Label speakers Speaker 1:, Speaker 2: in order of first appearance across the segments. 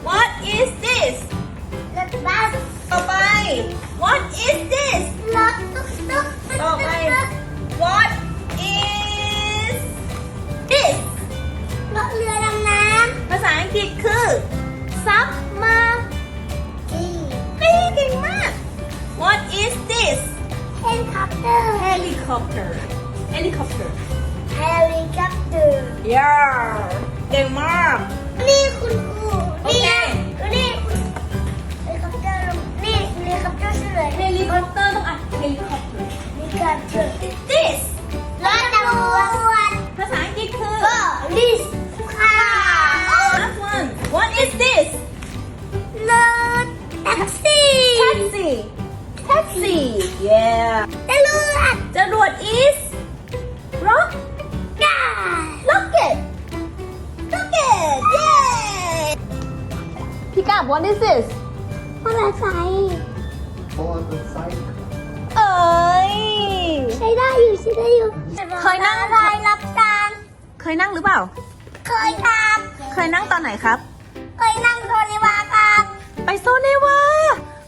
Speaker 1: What is this
Speaker 2: รถบัส
Speaker 1: ต่อไป What is this
Speaker 2: รถตุ๊กตุ๊ก
Speaker 1: ต่อไป What is this
Speaker 2: รถเรือดำน้
Speaker 1: ภาษาอังกฤษคือ submarine
Speaker 2: ำจี
Speaker 1: เก่งมาก What is this
Speaker 2: เฮลิคอปเตอร์
Speaker 1: helicopter
Speaker 2: เฮลิคอปเตอร์
Speaker 1: yeah เก่งมาก
Speaker 2: นี่คุณครู
Speaker 1: โอเค
Speaker 2: นี่เฮลิคอปเตอร์นี่เฮลิคอปเตอร์ชื่ออะไร
Speaker 1: helicopter ต้องอ่าน helicopter
Speaker 2: เฮลิคอปเตอร์
Speaker 1: this
Speaker 2: รถตำรวจ
Speaker 1: ภาษาอังกฤษคือ
Speaker 2: police ค่ะ
Speaker 1: last one What is this
Speaker 2: รถแท็กซี่
Speaker 1: taxi yeah
Speaker 2: ตำรวจ
Speaker 1: จรวด is rock
Speaker 2: ก้า
Speaker 1: rocket yeah พี่กาบ What is this
Speaker 2: มอเตอร์ไซค์
Speaker 3: Motorcycle.
Speaker 1: เอ้ย
Speaker 2: ใช้ได้อยู่
Speaker 1: เคยนั่ง
Speaker 2: อะไรรับจาน
Speaker 1: เคยนั่งหรือเปล่า
Speaker 2: เคยครับ
Speaker 1: เคยนั่งตอนไหนครับ
Speaker 2: เคยนั่งโซนิวาครับ
Speaker 1: ไปโซเนวา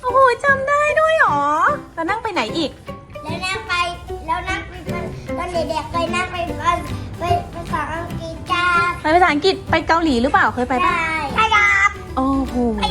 Speaker 1: โอ้โหจำได้ด้วยเหรอแล้วนั่งไปไหนอีก
Speaker 2: แล้วนั่งไปตอนเด็กๆเคยนั่งไปภาษาอังกฤษจ้า
Speaker 1: ไปภาษาอังกฤษไปเกาหลีหรือเปล่าเคยไปปะ
Speaker 2: ใช่ครับ
Speaker 1: โอ้โห
Speaker 2: ไป